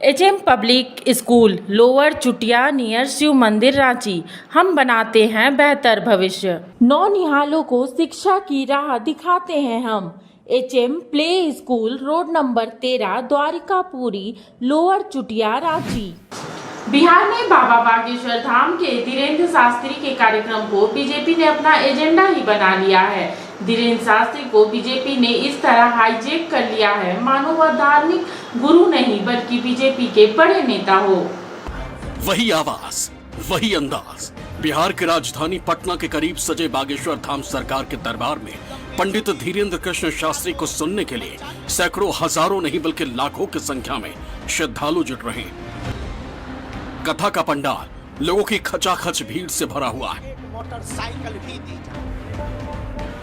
HM public school lower चुटिया near Shiv मंदिर रांची। हम बनाते हैं बेहतर भविष्य। नौनिहालों को शिक्षा की राह दिखाते हैं हम। HM play school road number 13 Dwarikapuri lower Chutia Ranchi. Bihar में बाबा बागेश्वर धाम के धीरेन्द्र शास्त्री के कार्यक्रम को बीजेपी ने अपना एजेंडा ही बना लिया है। धीरेन्द्र शास्त्री को बीजेपी ने इस तरह हाईजैक कर लिया है मानो वह धार्मिक गुरु नहीं बल्कि बीजेपी के बड़े नेता हो। वही आवाज, वही अंदाज। बिहार की राजधानी पटना के करीब सजे बागेश्वर धाम सरकार के दरबार में पंडित धीरेन्द्र कृष्ण शास्त्री को सुनने के लिए सैकड़ों हजारों नहीं बल्कि लाखों की संख्या में श्रद्धालु जुट रहे हैं। कथा का पंडाल लोगों की खचाखच भीड़ से भरा हुआ है।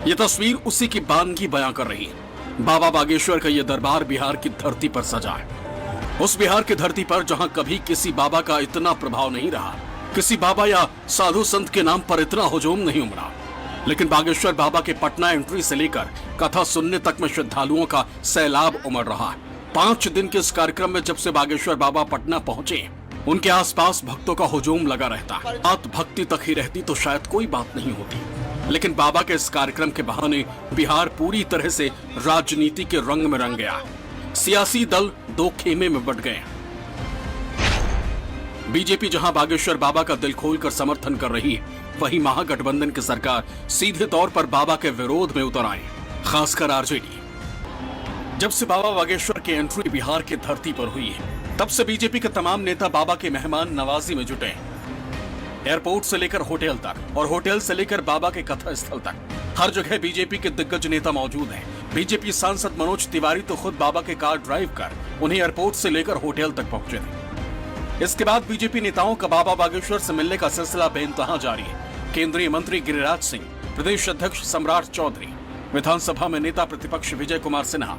ये तस्वीर उसी की बानगी बयां कर रही है। बाबा बागेश्वर का ये दरबार बिहार की धरती पर सजा है। उस बिहार की धरती पर जहां कभी किसी बाबा का इतना प्रभाव नहीं रहा, किसी बाबा या साधु संत के नाम पर इतना हुजूम नहीं उमड़ा, लेकिन बागेश्वर बाबा के पटना एंट्री से लेकर कथा सुनने तक में श्रद्धालुओं का सैलाब उमड़ रहा है। 5 दिन के इस कार्यक्रम में जब से बागेश्वर बाबा पटना पहुंचे, उनके आसपास भक्तों का हुजूम लगा रहता है। बात भक्ति तक ही रहती तो शायद कोई बात नहीं होती, लेकिन बाबा के इस कार्यक्रम के बहाने बिहार पूरी तरह से राजनीति के रंग में रंग गया। सियासी दल 2 खेमे में बंट गए। बीजेपी जहां बागेश्वर बाबा का दिल खोलकर समर्थन कर रही है, वहीं महागठबंधन की सरकार सीधे तौर पर बाबा के विरोध में उतर आए, खासकर आरजेडी। जब से बाबा बागेश्वर की एंट्री बिहार की धरती पर हुई है, तब से बीजेपी के तमाम नेता बाबा के मेहमान नवाजी में जुटे हैं। एयरपोर्ट से लेकर होटल तक और होटल से लेकर बाबा के कथा स्थल तक हर जगह बीजेपी के दिग्गज नेता मौजूद हैं। बीजेपी सांसद मनोज तिवारी तो खुद बाबा के कार ड्राइव कर उन्हें एयरपोर्ट से लेकर होटल तक पहुंचे थे। इसके बाद बीजेपी नेताओं का बाबा बागेश्वर से मिलने का सिलसिला बेइंतहा जारी है। केंद्रीय मंत्री गिरिराज सिंह, प्रदेश अध्यक्ष सम्राट चौधरी, विधानसभा में नेता प्रतिपक्ष विजय कुमार सिन्हा,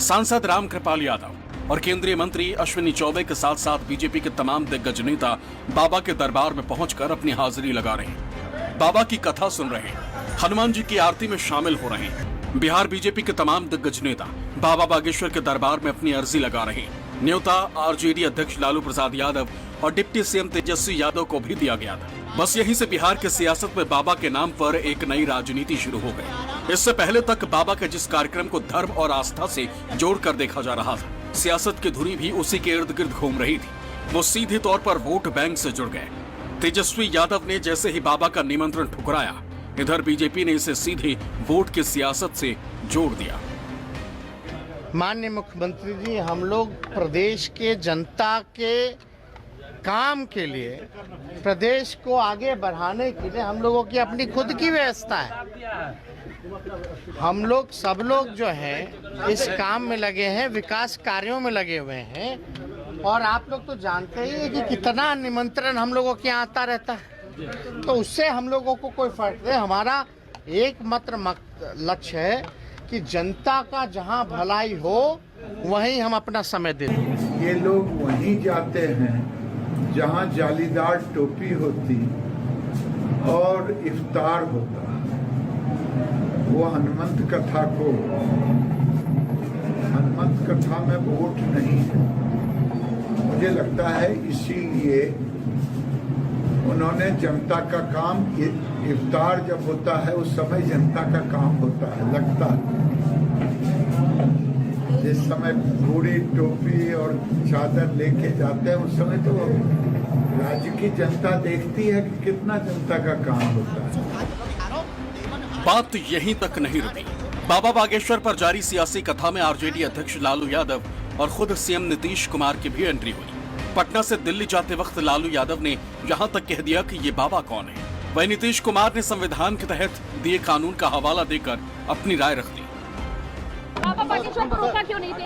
सांसद रामकृपाल यादव और केंद्रीय मंत्री अश्विनी चौबे के साथ साथ बीजेपी के तमाम दिग्गज नेता बाबा के दरबार में पहुंचकर अपनी हाजिरी लगा रहे हैं, बाबा की कथा सुन रहे हैं, हनुमान जी की आरती में शामिल हो रहे हैं। बिहार बीजेपी के तमाम दिग्गज नेता बाबा बागेश्वर के दरबार में अपनी अर्जी लगा रहे हैं। न्योता आरजेडी अध्यक्ष लालू प्रसाद यादव और डिप्टी सीएम तेजस्वी यादव को भी दिया गया था। बस यहीं से बिहार के सियासत में बाबा के नाम पर एक नई राजनीति शुरू हो गई। इससे पहले तक बाबा के जिस कार्यक्रम को धर्म और आस्था से जोड़कर देखा जा रहा था, सियासत की धुरी भी उसी के इर्द गिर्द घूम रही थी। वो सीधे तौर पर वोट बैंक से जुड़ गए। तेजस्वी यादव ने जैसे ही बाबा का निमंत्रण ठुकराया, इधर बीजेपी ने इसे सीधे वोट की सियासत से जोड़ दिया। माननीय मुख्यमंत्री जी, हम लोग प्रदेश के जनता के काम के लिए, प्रदेश को आगे बढ़ाने के लिए हम लोगों की अपनी खुद की व्यवस्था है। हम लोग सब लोग जो है इस काम में लगे हैं, विकास कार्यों में लगे हुए हैं। और आप लोग तो जानते ही हैं कि कितना निमंत्रण हम लोगों के यहाँ आता रहता है, तो उससे हम लोगों को कोई फर्क नहीं। हमारा एकमात्र लक्ष्य है कि जनता का जहाँ भलाई हो वहीं हम अपना समय दें। ये लोग वहीं जाते हैं जहाँ जालीदार टोपी होती और इफ्तार होता। वो हनुमंत कथा में वोट नहीं है। मुझे लगता है इसीलिए उन्होंने जनता का काम, इफ्तार जब होता है उस समय जनता का काम होता है, लगता है। जिस समय पूरी टोपी और चादर लेके जाते हैं उस समय तो राज्य की जनता देखती है कि कितना जनता का काम होता है। बात यहीं तक नहीं रुकी। बाबा बागेश्वर पर जारी सियासी कथा में आरजेडी अध्यक्ष लालू यादव और खुद सीएम नीतीश कुमार की भी एंट्री हुई। पटना से दिल्ली जाते वक्त लालू यादव ने यहाँ तक कह दिया कि ये बाबा कौन है। वहीं नीतीश कुमार ने संविधान के तहत दिए कानून का हवाला देकर अपनी राय रख दी। बाबा बागेश्वर को रोका क्यों नहीं थे?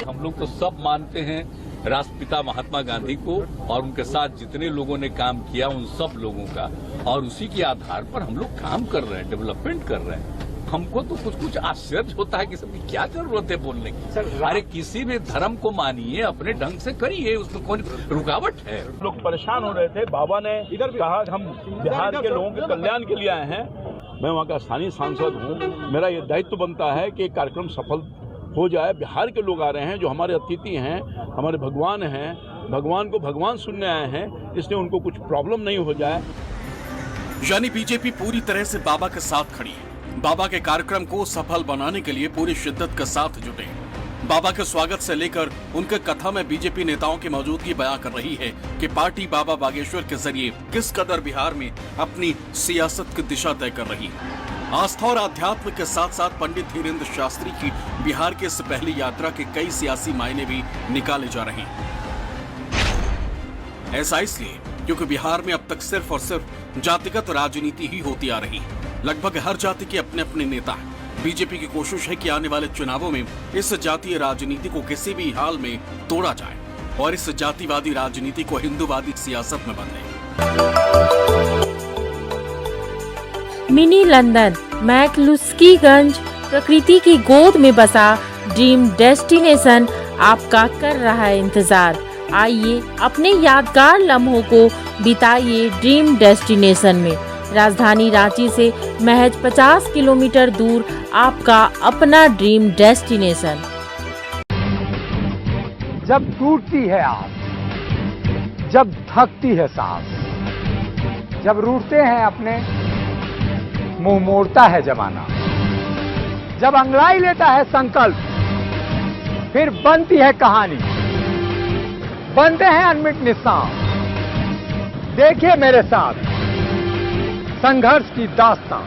हम लोग तो सब मानते हैं राष्ट्रपिता महात्मा गांधी को और उनके साथ जितने लोगों ने काम किया उन सब लोगों का, और उसी के आधार पर हम लोग काम कर रहे हैं, डेवलपमेंट कर रहे हैं। हमको तो कुछ आश्चर्य होता है कि सबकी क्या जरूरत है बोलने की। अरे किसी भी धर्म को मानिए, अपने ढंग से करिए, उसमें कोई रुकावट है। लोग परेशान हो रहे थे। बाबा ने इधर कहा हम बिहार के लोगों के कल्याण के लिए आए हैं। मैं वहाँ का स्थानीय सांसद हूँ, मेरा ये दायित्व बनता है कि कार्यक्रम सफल हो जाए। बिहार के लोग आ रहे हैं जो हमारे अतिथि हैं, हमारे भगवान हैं, भगवान को भगवान सुनने आए हैं, इसलिए उनको कुछ प्रॉब्लम नहीं हो जाए। यानी बीजेपी पूरी तरह से बाबा के साथ खड़ी है। बाबा के कार्यक्रम को सफल बनाने के लिए पूरी शिद्दत के साथ जुटे। बाबा के स्वागत से लेकर उनके कथा में बीजेपी नेताओं की मौजूदगी बयां कर रही है कि पार्टी बाबा बागेश्वर के जरिए किस कदर बिहार में अपनी सियासत की दिशा तय कर रही है। आस्था और आध्यात्म के साथ साथ पंडित धीरेन्द्र शास्त्री की बिहार की इस पहली यात्रा के कई सियासी मायने भी निकाले जा रहे हैं। ऐसा इसलिए क्योंकि बिहार में अब तक सिर्फ और सिर्फ जातिगत राजनीति ही होती आ रही है। लगभग हर जाति के अपने अपने नेता हैं। बीजेपी की कोशिश है कि आने वाले चुनावों में इस जातीय राजनीति को किसी भी हाल में तोड़ा जाए और इस जातिवादी राजनीति को हिंदूवादी सियासत में बदले। मिनी लंदन मैक्लुस्कीगंज प्रकृति की गोद में बसा ड्रीम डेस्टिनेशन आपका कर रहा है इंतजार। आइए अपने यादगार लम्हों को बिताइए ड्रीम डेस्टिनेशन में। राजधानी रांची से महज 50 किलोमीटर दूर आपका अपना ड्रीम डेस्टिनेशन। जब टूटती है आस, जब थकती है सांस, जब रूठते हैं अपने, मुंह मोड़ता है जमाना, जब अंगड़ाई लेता है संकल्प, फिर बनती है कहानी, बनते हैं अनमिट निशान। देखिए मेरे साथ संघर्ष की दास्तां।